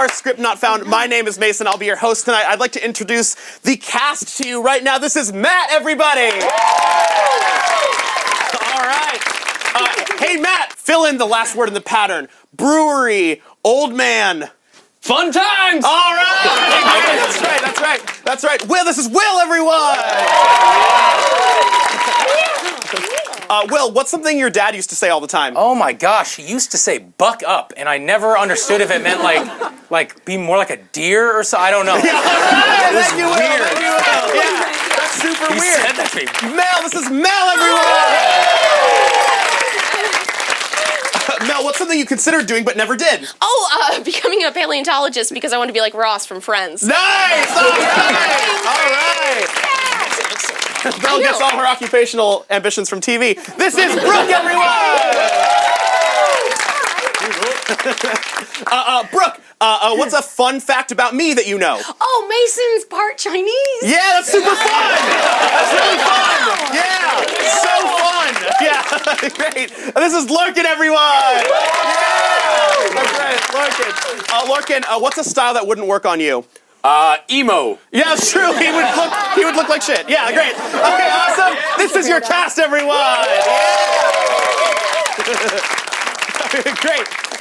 are Script Not Found. My name is Mason. I'll be your host tonight. I'd like to introduce the cast to you right now. This is Matt, everybody. All right. Hey, Matt, fill in the last word in the pattern. Brewery, old man. Fun times! All right. That's right. Will, this is Will, everyone. Will, what's something your dad used to say all the time? Oh my gosh, he used to say buck up, and I never understood if it meant like be more like a deer or so. I don't know. Yeah, all right. It was Thank you, Will. weird. Thank you, Will. Yeah, that's super He weird. said that to me. Mel, this is Mel, everyone. Mel, what's something you considered doing but never did? Oh, becoming a paleontologist because I want to be like Ross from Friends. Nice! All right! Mel gets all her occupational ambitions from TV. This is Brooke, everyone! Brooke, what's a fun fact about me that you know? Oh, Mason's part Chinese. Yeah, that's super fun! That's really fun! Yeah! So fun! Yeah, great. And this is Lorcan, everyone! Yeah! That's right, Lorcan. Lorcan, what's a style that wouldn't work on you? Emo. Yeah, that's true. He would look like shit. Yeah, great. Okay, awesome. This is your cast, everyone. Yeah.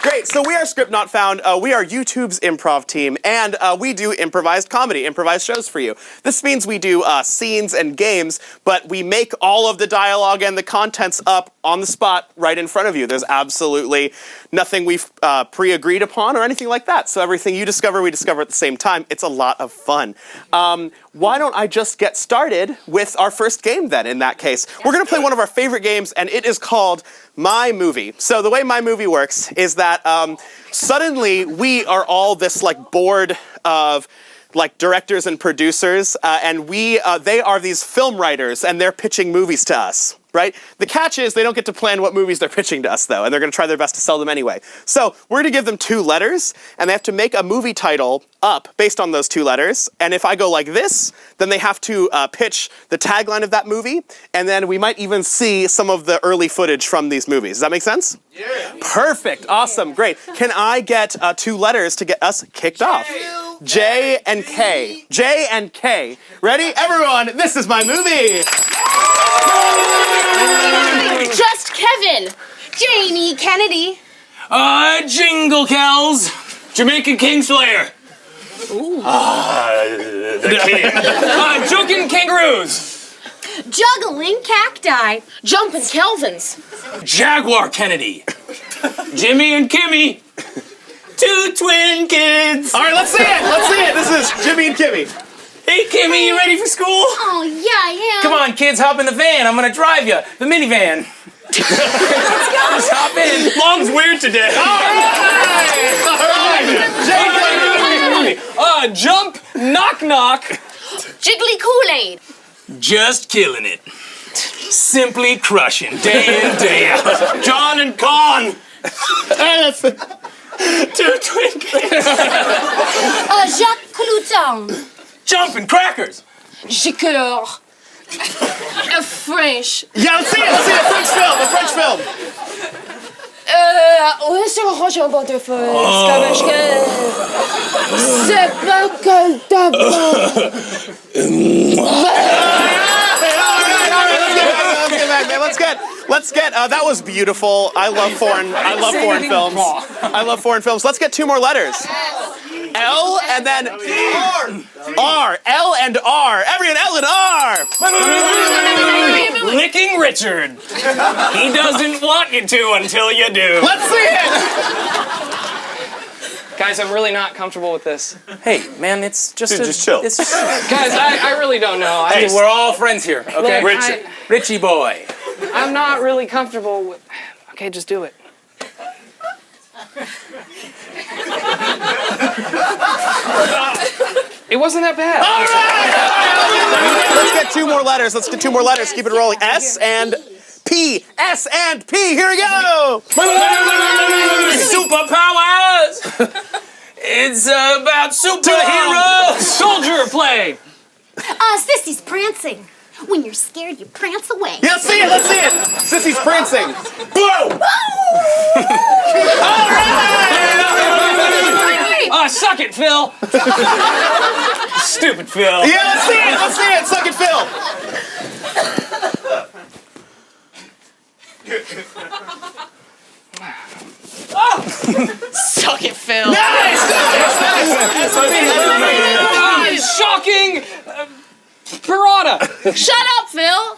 Great. So we are Script Not Found. We are YouTube's improv team, and we do improvised comedy, improvised shows for you. This means we do scenes and games, but we make all of the dialogue and the contents up on the spot right in front of you. There's absolutely nothing we've pre-agreed upon or anything like that. So everything you discover, we discover at the same time. It's a lot of fun. Why don't I just get started with our first game then, in that case. We're going to play one of our favorite games, and it is called My Movie. So the way My Movie works is that suddenly we are all this like board of like directors and producers, and they are these film writers, and they're pitching movies to us. Right? The catch is they don't get to plan what movies they're pitching to us, though, and they're going to try their best to sell them anyway. So we're going to give them 2 letters, and they have to make a movie title up based on those 2 letters. And if I go like this, then they have to pitch the tagline of that movie, and then we might even see some of the early footage from these movies. Does that make sense? Yeah. Perfect. Awesome. Great. Can I get 2 letters to get us kicked off? J and K. J and K. Ready? Everyone, this is my movie. Just Kevin. Janie Kennedy. Jingle Kells. Jamaican Kingslayer. Ooh. The king. Joking Kangaroos. Juggling Cacti. Jumping Kelvins. Jaguar Kennedy. Jimmy and Kimmy. 2 twin kids. All right, let's see it. This is Jimmy and Kimmy. Hey, Kimmy, you ready for school? Oh, yeah, I am. Come on, kids, hop in the van. I'm gonna drive you. The minivan. Just hop in. Mom's weird today. All right. Jump, knock, knock. Jiggly Kool-Aid. Just killing it. Simply crushing, day in, day out. John and Con. 2 twin kids. Jacques Clouton. Jumping crackers. Jiqueur. French. Yeah, let's see it. The French film. Où est-ce que Roger Butterfly? C'est pas que d'abord. Let's get. That was beautiful. I love foreign films. Let's get 2 more letters. L and then R. L and R. Everyone, L and R. Licking Richard. He doesn't want you to until you do. Let's see it. Guys, I'm really not comfortable with this. Hey, man, it's just just chill. It's just, Guys, I really don't know. hey, we're all friends here, okay? Look, Richie boy. I'm not really comfortable with... Okay, just do it. It wasn't that bad. All right. Let's get 2 more letters. Keep it rolling. S and P. S and P. Here we go. Superpowers. It's about superheroes. Soldier play. Sissy's prancing. When you're scared, you prance away. Yeah, let's see it. Sissy's prancing. Boom. All right. me! Suck it, Phil! Stupid Phil. Yeah, let's see it. Let's see it. Suck it, Phil. Suck it, Phil. Shocking! Piranha! Shut up, Phil.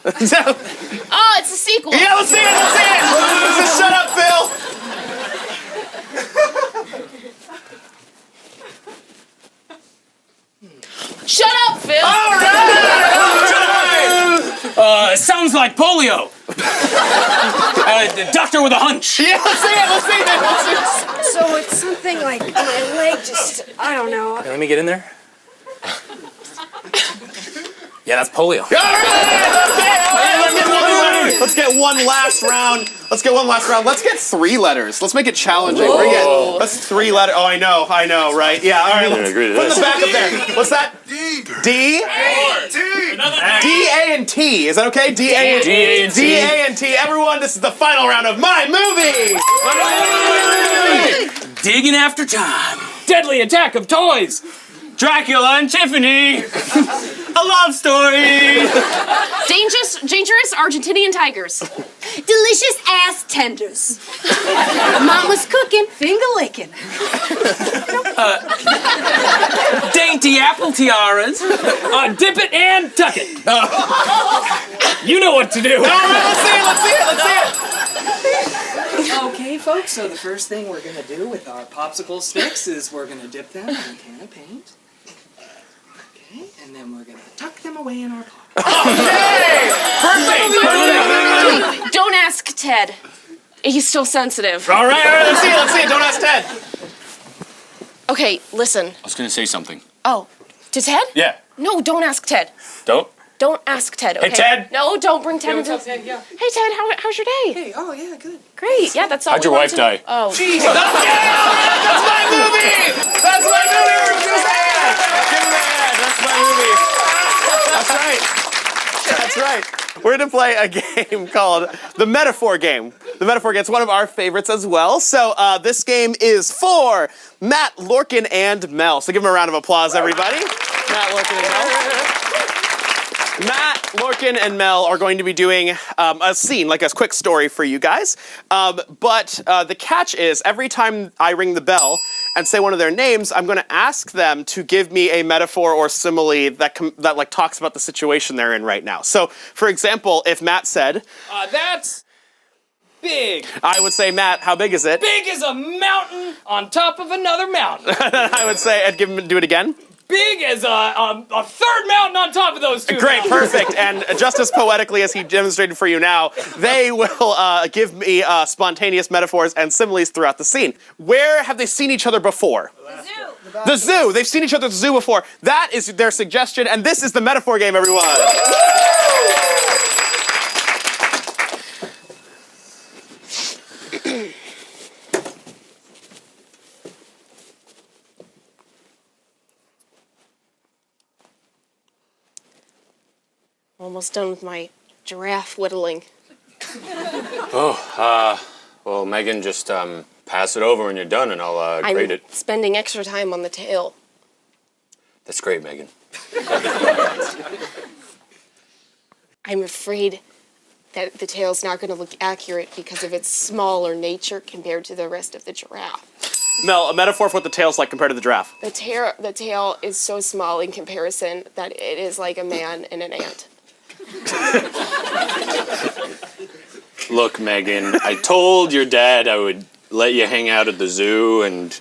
Oh, it's a sequel. Yeah, let's see it. Let's see it. Just shut up, Phil. Shut up, Phil. All right. Sounds like polio. The doctor with a hunch. Yeah, let's see it. Let's see it. Let's see it. So it's something like my leg just, I don't know. Let me get in there. Yeah, that's polio. All right. Let's get one last round. Let's get one last round. Let's get 3 letters. Let's make it challenging. Let's 3 letters. Oh, I know, right? Yeah, all right. Let's put the back up there. What's that? D. D? D, A, and T. Is that okay? D, A, and T. D, A, and T. Everyone, this is the final round of my movie. Digging after time. Deadly attack of toys. Dracula and Tiffany. A love story. Dangerous Argentinian tigers. Delicious ass tenders. Mama's cooking, finger licking. Dainty apple tiaras. Dip it and tuck it. You know what to do. All right, let's see it. Okay, folks, so the first thing we're going to do with our popsicle sticks is we're going to dip them in a can of paint. Okay, and then we're going to tuck them away in our pocket. Perfect. Don't ask Ted. He's still sensitive. All right, let's see it. Don't ask Ted. Okay, listen. I was gonna say something. Oh, to Ted? Yeah. No, don't ask Ted. Don't? Don't ask Ed, okay? Hey, Ted. No, don't bring Ted into... What's up, Ted? Yeah. Hey, Ted, how's your day? Hey, oh, yeah, good. Great, yeah, that's all How'd we your wanted wife to- die? Oh. Jesus. That's my movie. That's my movie. Give me that. That's my movie. That's right. We're going to play a game called the Metaphor Game. The Metaphor Game is one of our favorites as well. So this game is for Matt, Lorcan, and Mel. So give them a round of applause, everybody. Matt, Lorcan, and Mel. Matt, Lorcan, and Mel are going to be doing a scene, like a quick story for you guys. But the catch is, every time I ring the bell and say one of their names, I'm going to ask them to give me a metaphor or simile that like talks about the situation they're in right now. So, for example, if Matt said, That's big. I would say, Matt, how big is it? Big as a mountain on top of another mountain. I would say, I'd do it again. Big as a third mountain on top of those two. Great, mountains. perfect. And just as poetically as he demonstrated for you now, they will give me spontaneous metaphors and similes throughout the scene. Where have they seen each other before? The zoo. They've seen each other at the zoo before. That is their suggestion, and this is the metaphor game, everyone. Almost done with my giraffe whittling. Well, Megan, just pass it over when you're done, and I'll grade it. I'm spending extra time on the tail. That's great, Megan. I'm afraid that the tail's not going to look accurate because of its smaller nature compared to the rest of the giraffe. Mel, a metaphor for what the tail's like compared to the giraffe. The tail is so small in comparison that it is like a man and an ant. Look, Megan, I told your dad I would let you hang out at the zoo and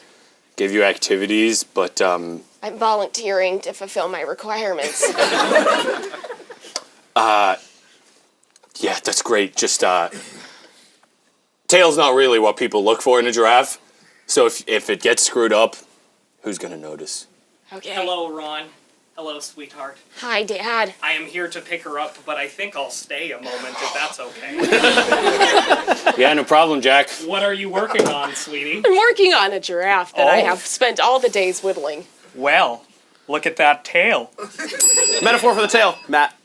give you activities, but I'm volunteering to fulfill my requirements. yeah, that's great. Just tail's not really what people look for in a giraffe. So if it gets screwed up, who's gonna notice? Okay. Hello, Ron. Hello, sweetheart. Hi, Dad. I am here to pick her up, but I think I'll stay a moment if that's okay. Yeah, no problem, Jack. What are you working on, sweetie? I'm working on a giraffe that I Oh. have spent all the days whittling. Well, look at that tail. Metaphor for the tail, Matt.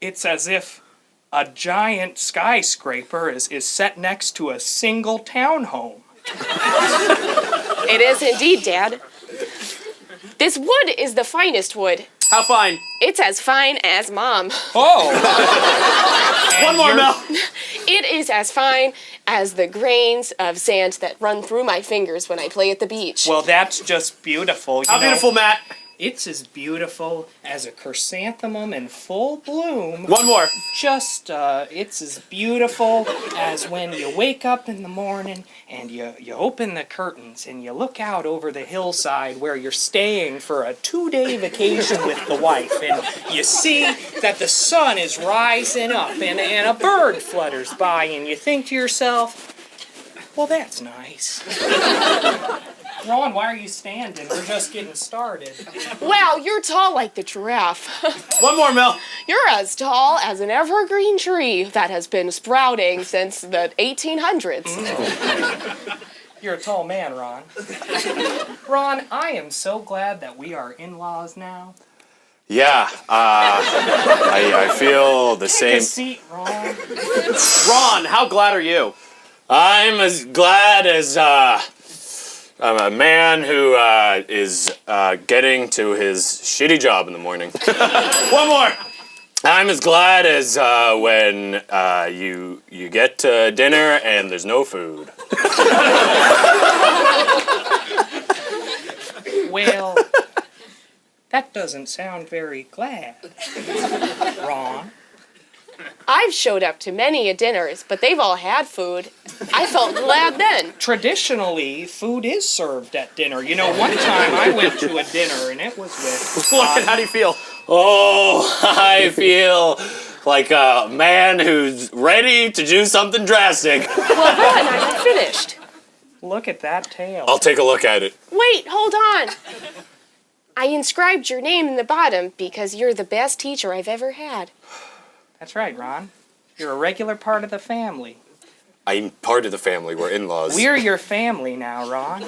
It's as if a giant skyscraper is set next to a single townhome. It is indeed, Dad. This wood is the finest wood. How fine? It's as fine as Mom. Oh. One more, Mel. It is as fine as the grains of sand that run through my fingers when I play at the beach. Well, that's just beautiful. How beautiful, Matt? It's as beautiful as a chrysanthemum in full bloom. One more. Just, it's as beautiful as when you wake up in the morning and you open the curtains and you look out over the hillside where you're staying for a 2-day vacation with the wife, and you see that the sun is rising up and a bird flutters by, and you think to yourself, well, that's nice. Ron, why are you standing? We're just getting started. Wow, you're tall like the giraffe. One more, Mel. You're as tall as an evergreen tree that has been sprouting since the 1800s. You're a tall man, Ron. Ron, I am so glad that we are in-laws now. Yeah, I feel the Take same. a seat, Ron. Ron, how glad are you? I'm as glad as I'm a man who is getting to his shitty job in the morning. One more. I'm as glad as when you get to dinner and there's no food. Well, that doesn't sound very glad, Ron. I've showed up to many a dinners, but they've all had food. I felt glad then. Traditionally, food is served at dinner. You know, one time I went to a dinner and it was with... How do you feel? Oh, I feel like a man who's ready to do something drastic. Well, Ron, I'm not finished. Look at that tail. I'll take a look at it. Wait, hold on. I inscribed your name in the bottom because you're the best teacher I've ever had. That's right, Ron. You're a regular part of the family. I'm part of the family. We're in-laws. We're your family now, Ron.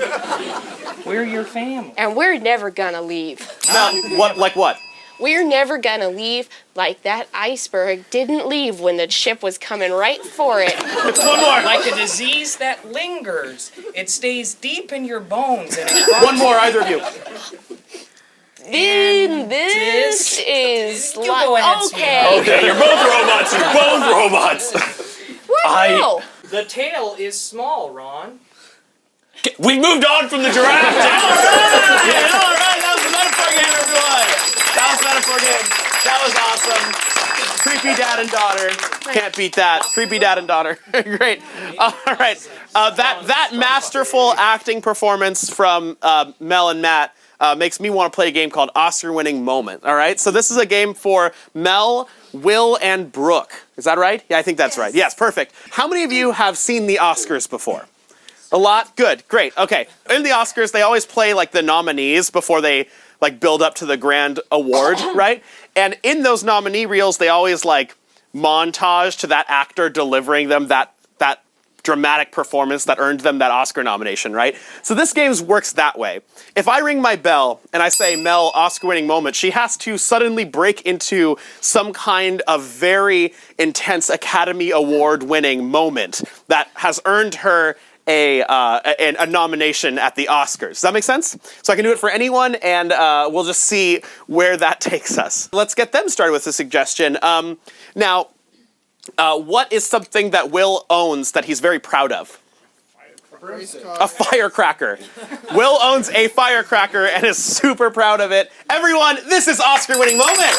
We're your family. And we're never gonna leave. Mel, what? Like what? We're never gonna leave like that iceberg didn't leave when the ship was coming right for it. One more. Like a disease that lingers. It stays deep in your bones and it One more, either of you. Then this is You go ahead, okay. Okay, you're both robots. You're both robots. What? No. The tail is small, Ron. We moved on from the giraffe. All right, that was the metaphor game, everyone. That was metaphor game. That was awesome. Creepy dad and daughter. Can't beat that. Creepy dad and daughter. Great. All right. That masterful acting performance from Mel and Matt makes me want to play a game called Oscar-winning moment. All right. So this is a game for Mel, Will, and Brooke. Is that right? Yeah, I think that's right. Yes, perfect. How many of you have seen the Oscars before? A lot? Good. Great. Okay. In the Oscars, they always play like the nominees before they like build up to the grand award, right? And in those nominee reels, they always like montage to that actor delivering them that dramatic performance that earned them that Oscar nomination, right? So this game works that way. If I ring my bell and I say, Mel, Oscar-winning moment, she has to suddenly break into some kind of very intense Academy Award-winning moment that has earned her a nomination at the Oscars. Does that make sense? So I can do it for anyone, and we'll just see where that takes us. Let's get them started with a suggestion. Now, what is something that Will owns that he's very proud of? A firecracker. Will owns a firecracker and is super proud of it. Everyone, this is Oscar-winning moment.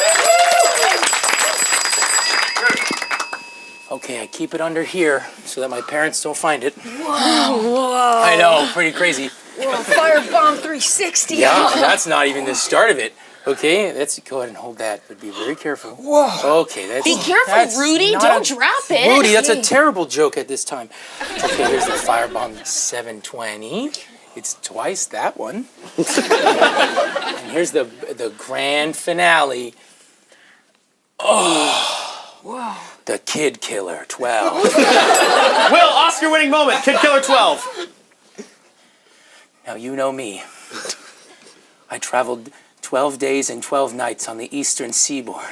Okay, I keep it under here so that my parents don't find it. Whoa. I know, pretty crazy. Whoa, firebomb 360. Yeah, that's not even the start of it. Okay, let's go ahead and hold that, but be very careful. Whoa. Okay, that's... Be careful, that's Rudy. not Don't drop it. Rudy, that's a terrible joke at this time. Okay, here's the firebomb 720. It's twice that one. And here's the grand finale. Oh. Whoa. The Kid Killer 12. Will, Oscar-winning moment, Kid Killer 12. Now, you know me. I traveled 12 days and 12 nights on the eastern seaboard,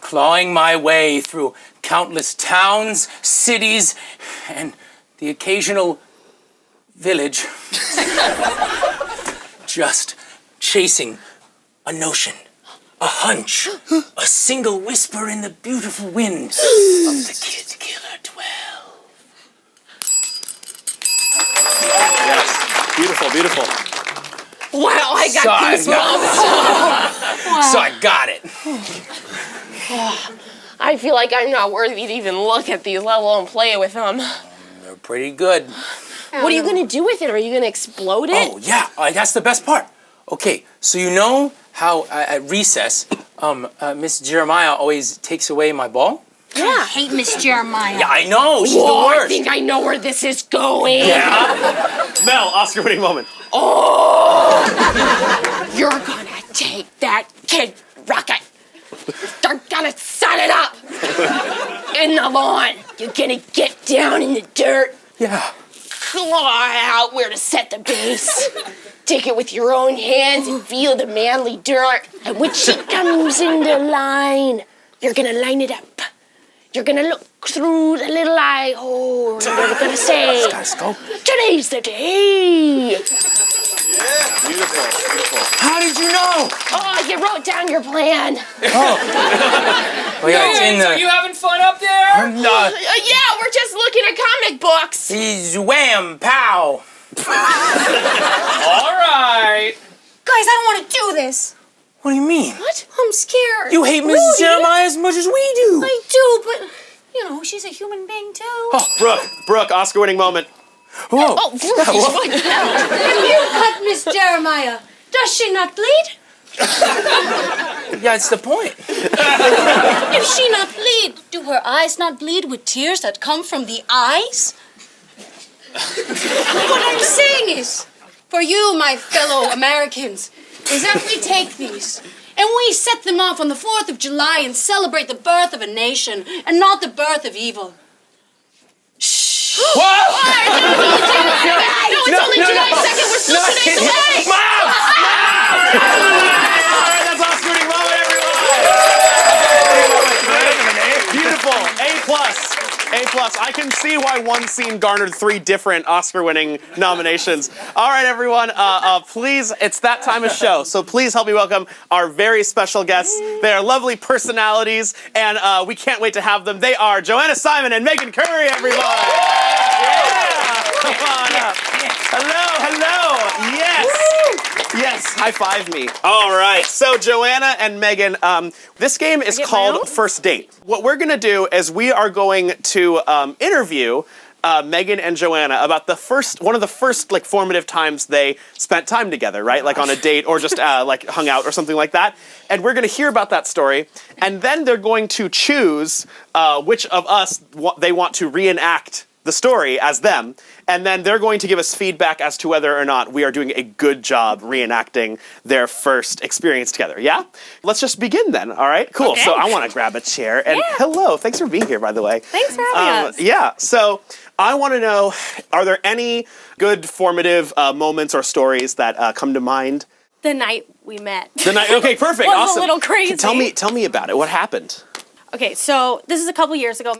clawing my way through countless towns, cities, and the occasional village, just chasing a notion, a hunch, a single whisper in the beautiful wind of the Kid Killer 12. Yes. Beautiful, beautiful. Wow, I got goosebumps. So I got it. I feel like I'm not worthy to even look at these, let alone play with them. They're pretty good. What are you gonna do with it? Are you gonna explode it? Oh, yeah, that's the best part. Okay, so you know how at recess, Miss Jeremiah always takes away my ball? Yeah. I hate Miss Jeremiah. Yeah, I know, she's Whoa, the I worst. think I know where this is going. Yeah? Mel, Oscar-winning moment. You're gonna take that kid rocket. You're gonna set it up in the lawn. You're gonna get down in the dirt. Yeah. Claw out where to set the base. Take it with your own hands and feel the manly dirt. And when she comes into line, you're gonna line it up. You're gonna look through the little eye hole and you're gonna say, today's the day. Beautiful, beautiful. How did you know? Oh, you wrote down your plan. Oh, yeah, it's in Are the... you having fun up there? Yeah, we're just looking at comic books. Wham, pow. All right. Guys, I don't want to do this. What do you mean? What? I'm scared. You hate Mrs. Rudy. Jeremiah as much as we do. I do, but, you know, she's a human being, too. Brooke, Oscar-winning moment. Whoa. Oh, If you cut Miss Jeremiah, does she not bleed? Yeah, it's the point. If she not bleed, do her eyes not bleed with tears that come from the eyes? What I'm saying is, for you, my fellow Americans, is that we take these and we set them off on the 4th of July and celebrate the birth of a nation and not the birth of evil. Shh. Whoa! No, it's only July 2nd. We're still 2 days away. Mom! All right, that's Oscar-winning moment, everyone. Beautiful. A+. I can see why one scene garnered 3 different Oscar-winning nominations. All right, everyone, please, it's that time of show, so please help me welcome our very special guests. They are lovely personalities, and we can't wait to have them. They are Joanna Simon and Meghan Currie, everyone. Yeah, come on up. Hello. Yes, high five me. All right, so Joanna and Meghan, this game is called First Date. What we're gonna do is we are going to interview Meghan and Joanna about one of the first like formative times they spent time together, right? Like on a date or just like hung out or something like that. And we're gonna hear about that story, and then they're going to choose which of us they want to reenact the story as them, and then they're going to give us feedback as to whether or not we are doing a good job reenacting their first experience together, yeah? Let's just begin then, all right? Cool, Okay. so I want to grab a chair, and hello, thanks for being here, by the way. Thanks for having us. Yeah, so I want to know, are there any good formative moments or stories that come to mind? The night we met. Okay, perfect, Was awesome. a little crazy. Tell me about it, what happened? Okay, so this is a couple years ago.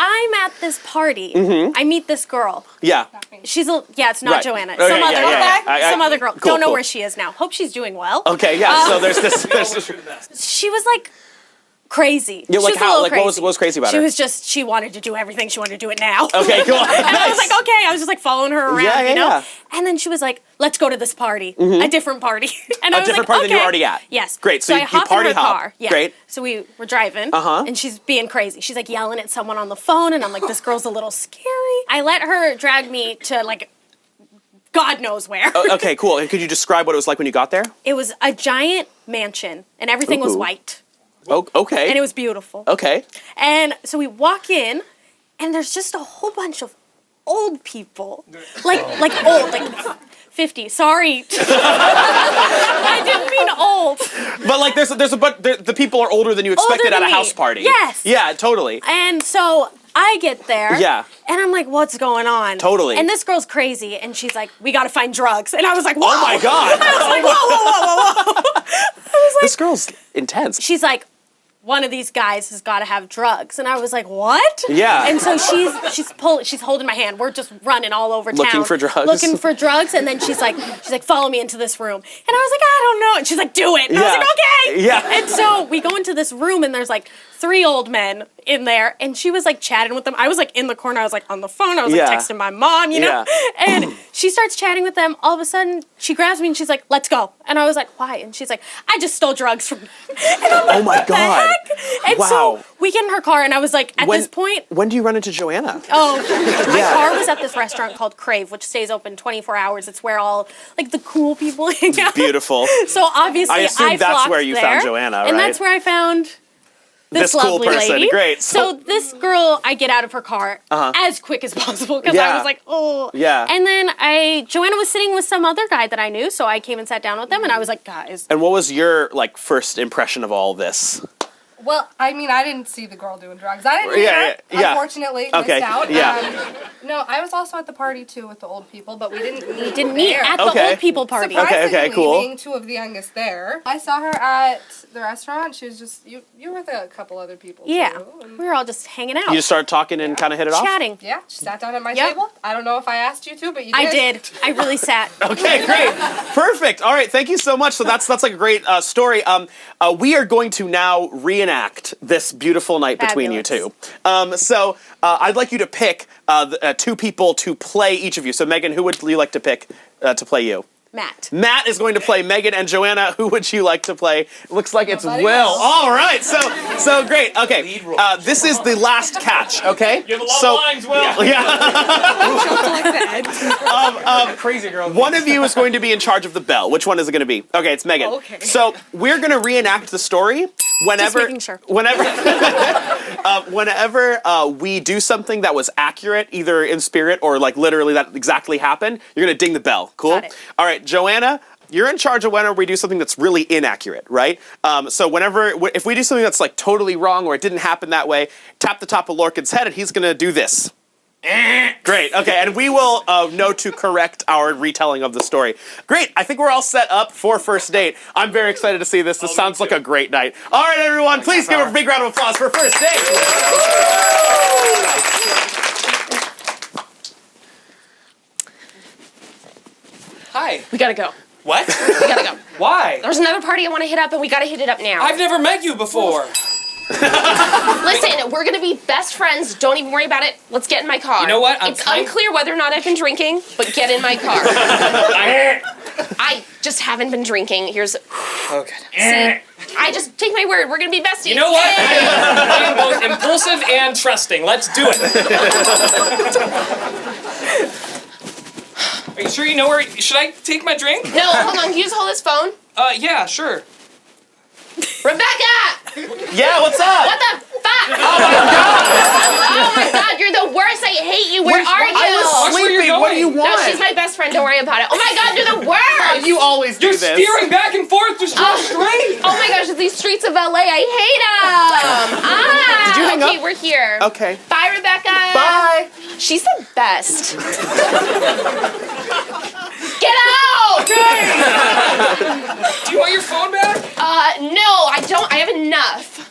I'm at this party. I meet this girl. Yeah. It's not Right. Joanna. Okay, Some other yeah, girl. yeah, yeah. Some other girl. Cool, Don't know cool. where she is now. Hope she's doing well. Okay, yeah, so there's this She was like crazy. Yeah, She like was a how? little Like what was crazy about She her? was just, she wanted to do everything. She wanted to do it now. Okay, cool. And I was like, okay. I was just like following her around, Yeah, you know? yeah. And then she was like, let's go to this party. A different party. And I was different like, party than you were okay. already at. Yes. Great, so I you hopped party in her hop. car. Yeah. Great. So we were driving. Uh-huh. And she's being crazy. She's like yelling at someone on the phone. And I'm like, this girl's a little scary. I let her drag me to like, God knows where. Okay, cool. And could you describe what it was like when you got there? It was a giant mansion. And everything was Ooh. white. Oh, okay. And it was beautiful. Okay. And so we walk in, and there's just a whole bunch of old people, like old, like 50. Sorry, I didn't mean old. But like, the people are older than you expected Older at than a me. house party. Yes. Yeah, totally. And so I get there. Yeah. And I'm like, what's going on? Totally. And this girl's crazy, and she's like, we gotta find drugs. And I was like, whoa. Oh my God. I was like, whoa. I was like, This girl's intense. she's like, one of these guys has got to have drugs. And I was like, what? Yeah. And so she's holding my hand. We're just running all over town. Looking for drugs. Looking for drugs. And then she's like, follow me into this room. And I was like, I don't know. And she's like, do it. And I was like, okay. Yeah. And so we go into this room and there's like 3 old men in there, and she was like chatting with them. I was like in the corner, I was like on the phone, I was like texting my mom, you know? And she starts chatting with them. All of a sudden, she grabs me and she's like, let's go. And I was like, why? And she's like, I just stole drugs from. And I'm like, oh my what the God. heck? And Wow. so we get in her car, and I was like, at this point. When do you run into Joanna? Oh, my car was at this restaurant called Crave, which stays open 24 hours. It's where all like the cool people hang out. Beautiful. So obviously, I assume that's flocked where you there, found Joanna, right? And that's where I found this cool lovely person. lady. Great. So this girl, I get out of her car as quick as possible because I was like, oh. Yeah. And then Joanna was sitting with some other guy that I knew, so I came and sat down with them, and I was like, guys. And what was your like first impression of all this? Well, I mean, I didn't see the girl doing drugs. I didn't meet her, unfortunately, missed out. Yeah. No, I was also at the party, too, with the old people, but we didn't meet Meet at the old people party. Surprisingly, cool. being 2 of the youngest there. I saw her at the restaurant. She was just, you were with a couple other people, Yeah. too. And We were all just hanging out. You just started talking and kind of hit it off? Chatting. yeah, she sat down at my Yep. table. I don't know if I asked you to, but you did. I did. I really sat. Okay, great. Perfect. All right, thank you so much. So that's like a great story. We are going to now reenact this beautiful night between you two. So I'd like you to pick 2 people to play each of you. So Megan, who would you like to pick to play you? Matt. Matt is going to play Megan, and Joanna, who would you like to play? It looks like it's Nobody Will. else. All right, so great. Okay, this is the last catch. Okay, You have a lot of lines, Will. Crazy girl. One of you is going to be in charge of the bell. Which one is it going to be? Okay, it's Megan. Okay. So we're going to reenact the story whenever. Just making sure. Whenever we do something that was accurate, either in spirit or like literally that exactly happened, you're going to ding the bell. Cool. Got it. All right, Joanna. You're in charge of whenever we do something that's really inaccurate, right? So if we do something that's like totally wrong or it didn't happen that way, tap the top of Lorcan's head and he's gonna do this. Great, okay, and we will know to correct our retelling of the story. Great, I think we're all set up for first date. I'm very excited to see this. This sounds like a great night. All right, everyone, please give a big round of applause for first date. Hi. We gotta go. What? We gotta go. Why? There's another party I want to hit up, and we gotta hit it up now. I've never met you before. Listen, we're gonna be best friends. Don't even worry about it. Let's get in my car. You know what? It's unclear whether or not I've been drinking, but get in my car. I just haven't been drinking. Here's. Oh, good. See, I just take my word. We're gonna be besties. You know what? I am both impulsive and trusting. Let's do it. Are you sure you know where? Should I take my drink? No, hold on. Can you just hold this phone? Yeah, sure. Rebecca! Yeah, what's up? What the fuck? Oh my God! Oh my God, you're the worst. I hate you. Where are you? I was Watch where you're sleeping. What do you going. want? No, she's my best friend. Don't worry about it. Oh my God, you're the worst. You always do You're this. steering back and forth. Just go straight. Oh my gosh, these streets of LA, I hate them. Did you hang okay, up? we're here. Okay. Bye, Rebecca. Bye. She's the best. Get out! Do you want your phone back? No, I don't. I have enough.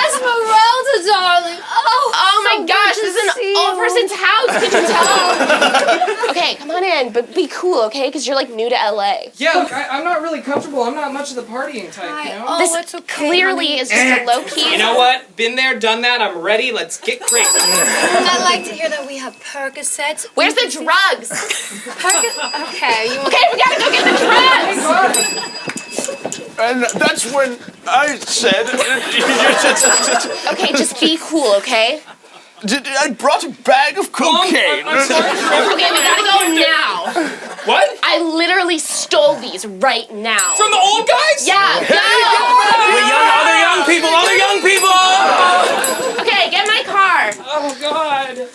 Esmeralda, darling. Oh my gosh, this is an old person's house. Could you tell? Okay, come on in, but be cool, okay? Because you're like new to LA. Yeah, look, I'm not really comfortable. I'm not much of the partying type, you know? This it's okay, clearly honey. is just a low key. You know what? Been there, done that. I'm ready. Let's get crazy. I like to hear that we have Percocets. Where's the drugs? Okay, you Okay, we gotta go get the drugs. And that's when I said, Okay, just be cool, okay? I brought a bag of cocaine. I'm sorry. Okay, we gotta go now. What? I literally stole these right now. From the old guys? Yeah, go! Other young people. Okay, get in my car. Oh, God.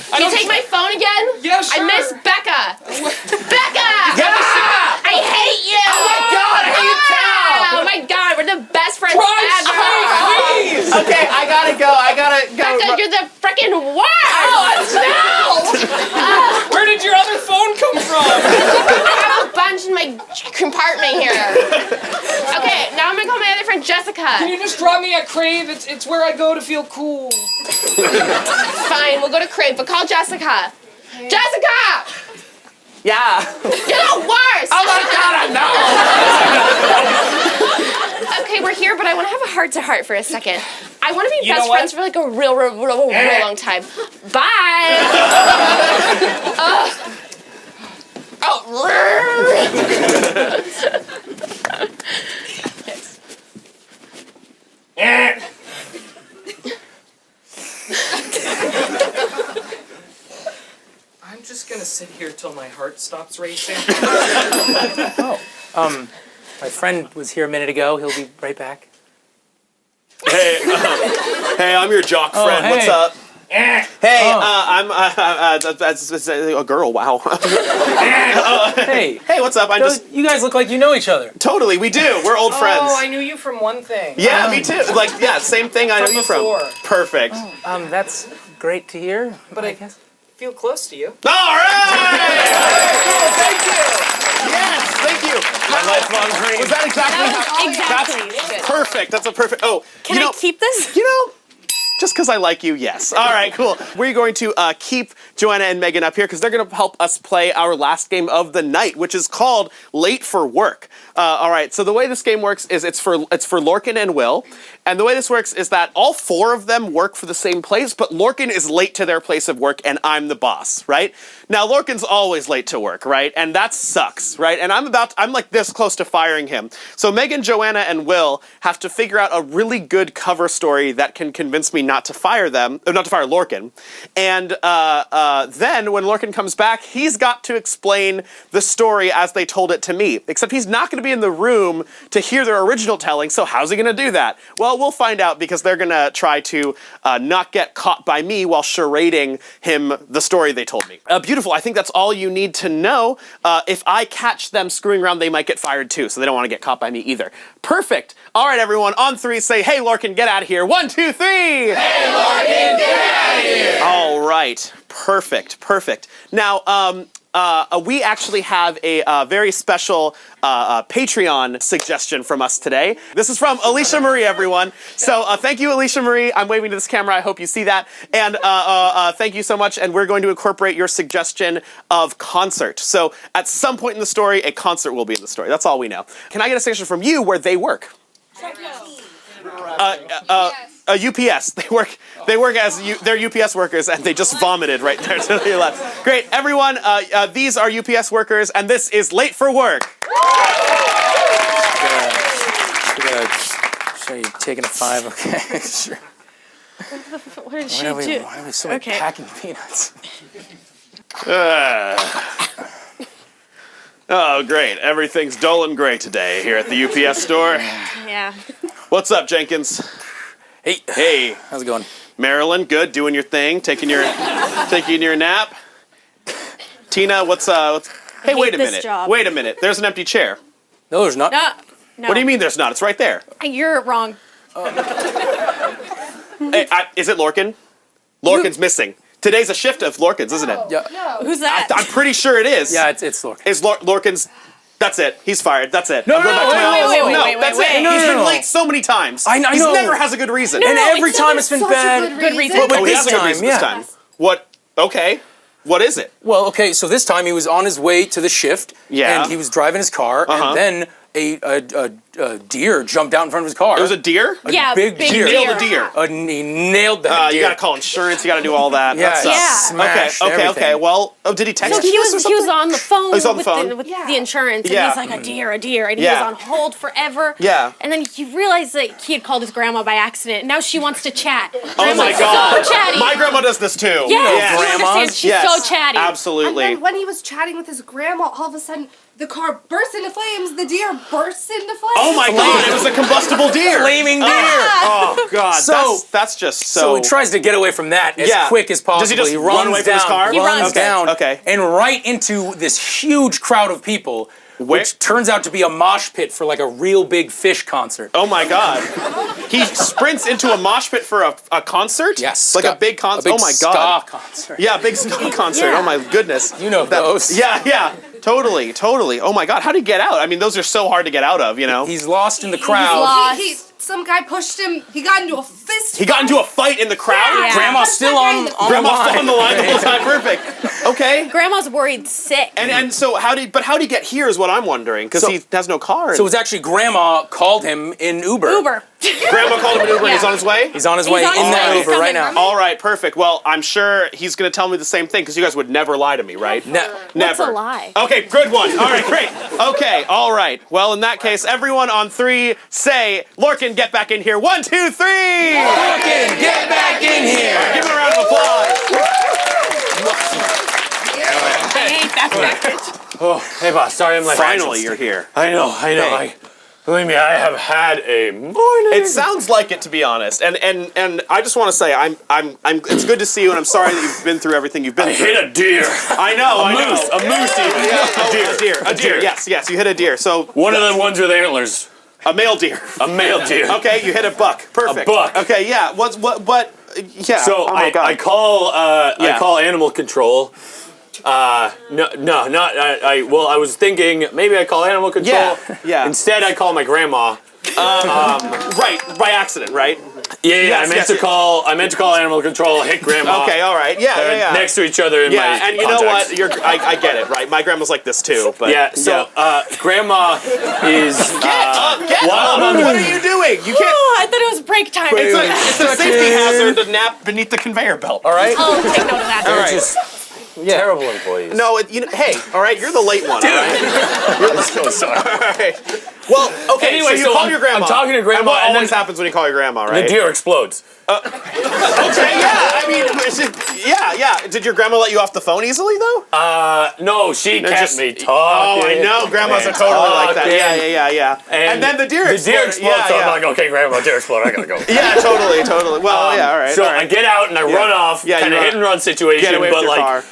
Can you take my phone again? Yeah, sure. I miss Becca. Becca! Yeah! I hate you! Oh my God, I hate you too! Oh my God, we're the best friends Christ, ever! please! Okay, I gotta go. Becca, you're the freaking worst! Where did your other phone come from? I have a bunch lunch in my compartment here. Okay, now I'm gonna call my other friend Jessica. Can you just drop me at Crave? It's where I go to feel cool. Fine, we'll go to Crave, but call Jessica. Jessica! Yeah. You're the worst! Oh my God, I know. Okay, we're here, but I want to have a heart-to-heart for a second. I want to be best know what? friends for like a real long time. Bye! I'm just gonna sit here till my heart stops racing. My friend was here a minute ago. He'll be right back. Hey, hey, I'm your jock friend. hey. What's up? Hey, I'm a girl. Wow. Hey, Hey, what's up? you guys look like you know each other. Totally, we do. We're old friends. Oh, I knew you from one thing. Yeah, me too. Like, yeah, same thing I know From you from. before. Perfect. That's great to hear. But I guess. feel close to you. All right! Cool, thank you. Yes, thank you. My lifelong dream. Was that exactly how? Exactly. That's perfect. That's a perfect. Oh, Can I keep this? You know, just because I like you, yes. All right, cool. We're going to keep Joanna and Megan up here because they're going to help us play our last game of the night, which is called Late for Work. All right, so the way this game works is it's for Lorcan and Will. And the way this works is that all four of them work for the same place, but Lorcan is late to their place of work and I'm the boss, right? Now, Lorcan's always late to work, right? And that sucks, right? And I'm like this close to firing him. So Megan, Joanna, and Will have to figure out a really good cover story that can convince me not to fire Lorcan. And then when Lorcan comes back, he's got to explain the story as they told it to me. Except he's not going to be in the room to hear their original telling, so how's he going to do that? Well, we'll find out because they're going to try to not get caught by me while charading him the story they told me. Beautiful. I think that's all you need to know. If I catch them screwing around, they might get fired too, so they don't want to get caught by me either. Perfect. All right, everyone. On three, say, hey, Lorcan, get out of here. 1, 2, 3. Hey, Lorcan, get out of here. All right. Perfect. Perfect. Now, we actually have a very special Patreon suggestion from us today. This is from Alicia Marie, everyone. So thank you, Alicia Marie. I'm waving to this camera. I hope you see that. And thank you so much. And we're going to incorporate your suggestion of concert. So at some point in the story, a concert will be in the story. That's all we know. Can I get a suggestion from you where they work? UPS. They work as they're UPS workers, and they just vomited right there to your left. Great, everyone. These are UPS workers, and this is Late for Work. Show you taking a 5. Okay, sure. What did she do? Why are we so packing peanuts? Oh, great. Everything's dull and gray today here at the UPS store. Yeah. What's up, Jenkins? Hey. How's it going? Marilyn, good. Doing your thing. Taking your nap. Tina, what's Hey, wait a this minute. job. Wait a minute. There's an empty chair. No, there's not. No. What do you mean there's not? It's right there. You're wrong. Hey, is it Lorcan? Lorcan's missing. Today's a shift of Lorcan's, isn't it? Yeah. Who's that? I'm pretty sure it is. Yeah, it's Lorcan. Is Lorcan's... That's it. He's fired. That's it. No, I'm going back to my office. wait, No, that's it. No, He's no, been no. late so many times. I know. He never has a good reason. And every it's time it's been bad. Good reason. But he this has a good time, reason yeah. this time. What? Okay. What is it? Well, okay, so this time he was on his way to the shift. Yeah. And he was driving his car, and then a deer jumped out in front of his car. It was a deer? Yeah, big deer. He nailed a deer. He nailed that deer. You gotta call insurance. You gotta do all that. Yeah, That sucks. smashed Okay. everything. Well, did he text So you he this or was something? on the phone, he's on the phone? with the insurance, and Yeah. he's like, a deer, and he Yeah. was on hold forever. Yeah. And then he realized that he had called his grandma by accident, and now she wants to chat. Oh my God. So chatty. My grandma does this too. Yeah, Yes. you understand. She's Yes. so chatty. Absolutely. And then when he was chatting with his grandma, all of a sudden the car bursts into flames. The deer bursts into flames. Oh my God! It was a combustible deer. Flaming deer. Oh God! So- that's just So he tries to get away from that as Yeah. quick as possible. Does he just runs run away from down, his car? He runs. runs down, Okay. and right into this huge crowd of people, which turns out to be a mosh pit for like a real big Fish concert. Oh my God! He sprints into a mosh pit for a concert. Yes, like a big concert. Oh my God! ska concert. Yeah, big ska concert. Yeah. Oh my goodness! You know those. Yeah. Totally. Oh my God, how did he get out? I mean, those are so hard to get out of, you know? He's lost in the crowd. Some guy pushed him. He got into a fist. He got into a fight in the crowd? Yeah. Grandma's still on the line. Grandma's still on the line the whole time. Perfect. Okay. Grandma's worried sick. And so how'd he get here is what I'm wondering, because he has no car. So it was actually Grandma called him in Uber. Grandma called him an Uber and he's on his way? He's on his way in that Uber right now. All right, perfect. Well, I'm sure he's going to tell me the same thing, because you guys would never lie to me, right? Never. What's a lie? Okay, good one. All right, great. Okay, all right. Well, in that case, everyone on 3 say, Lorcan, get back in here. 1, 2, 3! Lorcan, get back in here! Give him a round of applause. I hate that package. Oh, hey boss, sorry I'm late. Finally, you're here. I know. Hey. Believe me, I have had a morning. It sounds like it, to be honest. And I just want to say, it's good to see you, and I'm sorry that you've been through everything you've been I through. hit a deer. I know. A moose even. Yeah, a deer. Yes, you hit a deer. So One of the ones with antlers. a male deer. A male deer. Okay, you hit a buck. Perfect. A buck. Okay, yeah. Yeah. So oh my God. I call animal control. I was thinking maybe I call animal control. Yeah. Instead, I call my grandma. Right, by accident, right? Yeah, I meant to call animal control. Hit grandma. Okay, all right. Yeah. Next to each other in my and you contacts. know what? I get it, right? My grandma's like this too. But grandma is. What are you doing? You can't. Oh, I thought it was break time. It's a safety hazard to nap beneath the conveyor belt. All right. Oh, take note of that. All right. Terrible employees. No, hey, all right, you're the late one. All right? I'm so sorry. All right. Well, okay. Anyway, so you call your grandma. I'm talking to grandma, And what and always then happens when you call your grandma, right? the deer explodes. Okay, yeah. I mean, yeah. Did your grandma let you off the phone easily though? No, she kept me talking. Oh, I know. Grandmas are totally like that. talking. Yeah. And then the deer explodes. So I'm like, okay, grandma, deer explode. I gotta go. Yeah, totally. Well, yeah, all right. So all right. I get out and I run off. Yeah, kind of hit and run situation, Get away but with your like car.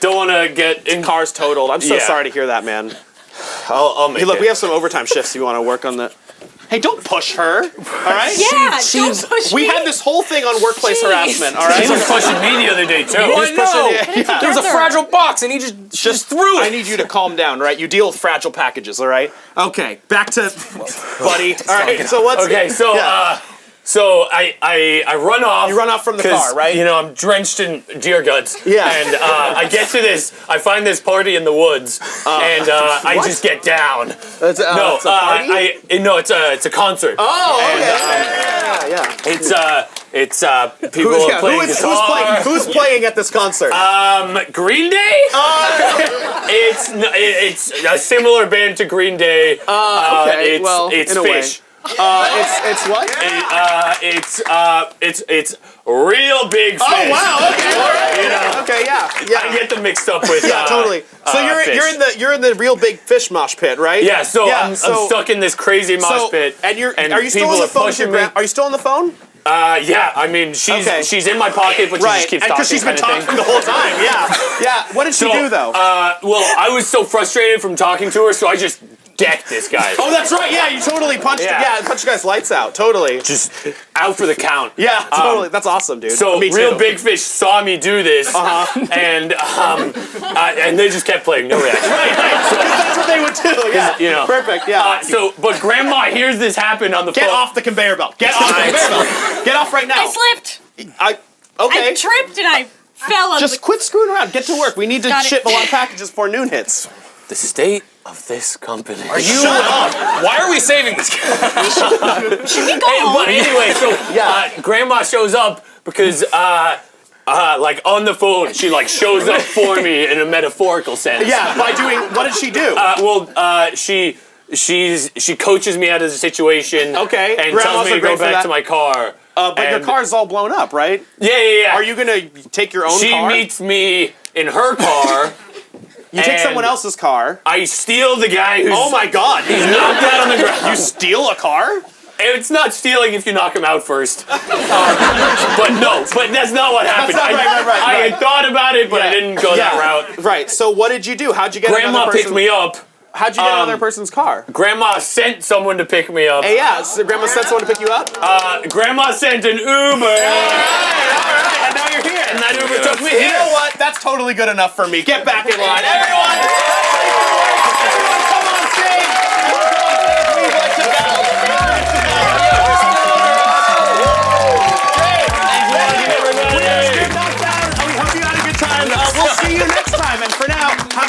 don't want to get in. Car's totaled. I'm so sorry to hear that, man. I'll make Hey, look, it. we have some overtime shifts if you want to work on the. Hey, don't push her. All right. Yeah, don't push We me. had this whole thing on workplace harassment. All right. He was pushing me the other day too. I know. Yeah. There was a fragile box, and he just threw it. I need you to calm down, right? You deal with fragile packages, all right? Okay, back to buddy. All right, so what's Okay, so so I run off. You run off from the 'cause, car, right? You know, I'm drenched in deer guts. Yeah. And I get to this. I find this party in the woods, and I just get down. It's a party? It's a concert. Oh, And, yeah. It's people are playing guitar. Who's playing at this concert? Green Day. It's a similar band to Green Day. Okay, It's in a Fish. way. It's what? It's real big Fish. Oh wow! Okay, all right. You know, Okay, yeah. I get them mixed up with. Yeah, totally. So Fish. you're in the real big fish mosh pit, right? Yeah. So I'm stuck in this crazy mosh pit. And are you still on the phone with your grandma? Are you still on the phone? Yeah. I mean, she's in my pocket, but she just keeps talking. Because she's been talking the whole time. Yeah. What did she do though? Well, I was so frustrated from talking to her, so I just decked this guy. Oh, that's right. Yeah, you totally punched. Punched the guy's lights out. Totally. Just out for the count. Yeah, totally. That's awesome, dude. So Me too. real big fish saw me do this, and they just kept playing, no reaction. Right. So that's what they would do. Yeah. You know. Perfect. Yeah. But grandma hears this happen on the phone. Get off the conveyor belt. Get off the conveyor belt. Get off right now. I slipped. Okay. I tripped and I fell on Just quit screwing around. Get to work. We need to ship a lot of packages before noon hits. The state of this company. Are you? Why are we saving this guy? Should we go home? But anyway, so grandma shows up because like on the phone, she like shows up for me in a metaphorical sense. Yeah, by doing, what did she do? She coaches me out of the situation. Okay. And Grandma's tells me to great go for back that. to my car. But your car's all blown up, right? Yeah. Are you gonna take your own She car? meets me in her car. You take someone else's car. I steal the guy who's... Oh my god. He's knocked out on the ground. You steal a car? It's not stealing if you knock him out first. But that's not what happened. Right. I had thought about it, but I didn't go that route. Right, so what did you do? How'd you get Grandma picked me up. How'd you get another person's car? Grandma sent someone to pick me up. Hey, yeah, so Grandma sent someone to pick you up? Grandma sent an Uber. All right, and now you're here. And that Uber took me You here. know what? That's totally good enough for me. Get back in line. Everyone!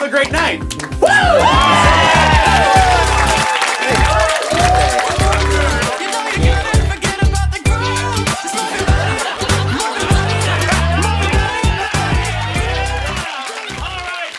a great night.